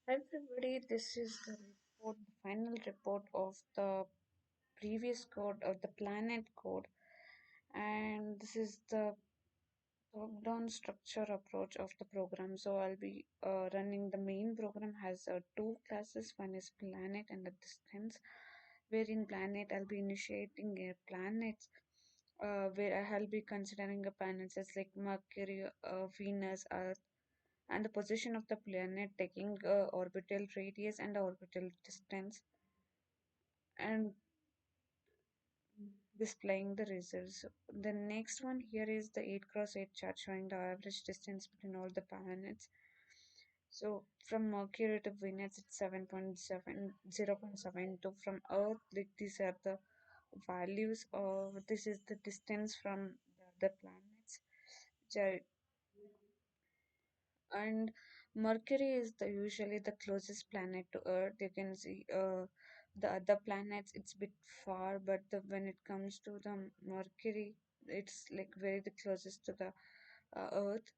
Hi everybody, this is the report, the final report of the previous code or the planet code, and this is the top-down structure approach of the program. So I'll be running the main program has two classes. One is planet and the distance. Where in planet I'll be initiating a planet where I'll be considering a planets as like Mercury, Venus, Earth and the position of the planet taking orbital radius and orbital distance and displaying the results. The next one here is the 8 cross 8 chart showing the average distance between all the planets. So from Mercury to Venus it's 7.7 from Earth, like these are the values of this is the distance from the other planets. So and Mercury is the usually the closest planet to Earth. You can see the other planets it's bit far, but when it comes to the Mercury, it's like very the closest to the Earth.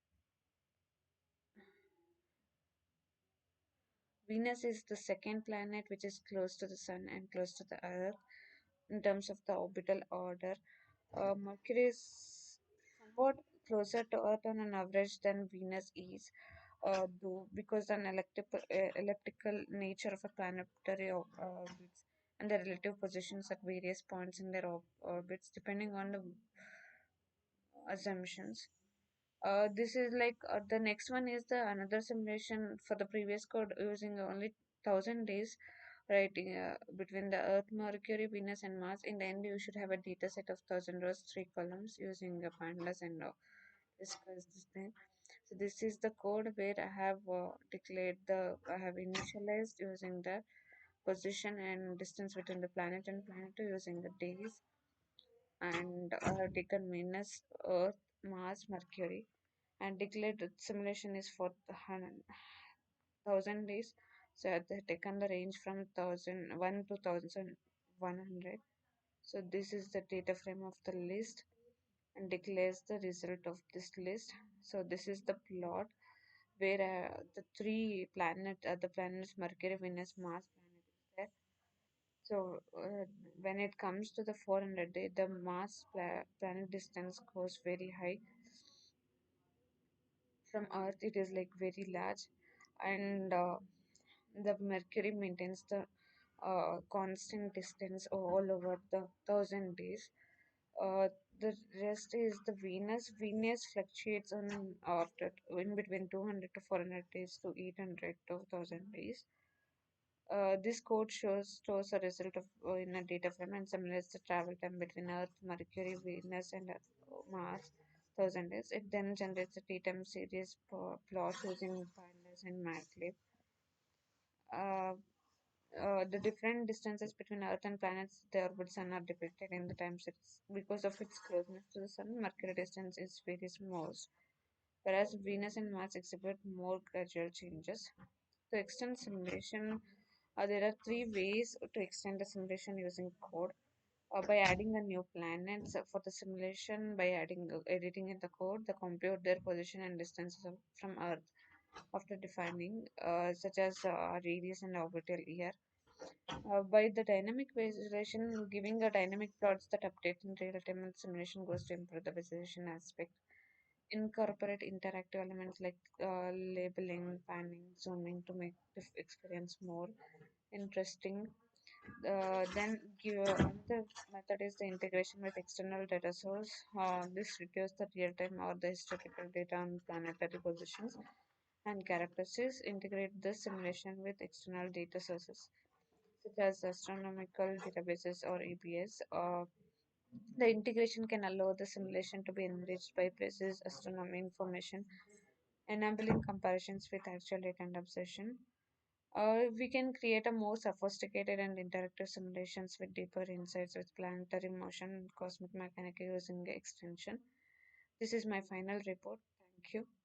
Venus is the second planet which is close to the Sun and close to the Earth in terms of the orbital order. Mercury is somewhat closer to Earth on an average than Venus is, though because an elliptical nature of a planetary orbits and the relative positions at various points in their orbits, depending on the assumptions. This is like the next one is the another simulation for the previous code using only 1000 days, right? Between the Earth, Mercury, Venus, and Mars. In the end, you should have a data set of 1000 rows, 3 columns using the pandas and discuss this thing. So this is the code where I have I have initialized using the position and distance between the planet and planet using the days and taken Venus, Earth, Mars, Mercury, and declared that simulation is for the 1000 days. So they taken the range from 1001 to 1100. So this is the data frame of the list and declares the result of this list. So this is the plot where the the planets Mercury, Venus, Mars planet is there. So when it comes to the 400 day, the planet distance goes very high from Earth. It is like very large, and the Mercury maintains the constant distance all over the 1000 days. The rest is the Venus. Venus fluctuates on orbit in between 200 to 400 days to 800 to 1000 days. This code stores a result of in a data frame and simulates the travel time between Earth, Mercury, Venus, and Mars. 1000 days. It then generates a data series plot using pandas and MATLAB. Uh, the different distances between Earth and planets, the orbit sun are depicted in the time series. Because of its closeness to the sun, Mercury distance is very small, whereas Venus and Mars exhibit more gradual changes. To extend simulation, there are three ways to extend the simulation using code. By adding a new planet for the simulation, by adding editing in the code, the compute their position and distances from Earth after defining, such as radius and orbital year. By the dynamic visualization, giving a dynamic plots that update in real time and simulation goes to improve the visualization aspect. Incorporate interactive elements like labeling, panning, zooming to make the experience more interesting. Then give another method is the integration with external data source. This reduces the real-time or the historical data on planetary positions and characteristics. Integrate the simulation with external data sources such as astronomical databases or EBS. The integration can allow the simulation to be enriched by precise astronomy information, enabling comparisons with actual data and observation. We can create a more sophisticated and interactive simulations with deeper insights with planetary motion and cosmic mechanics using extension. This is my final report. Thank you.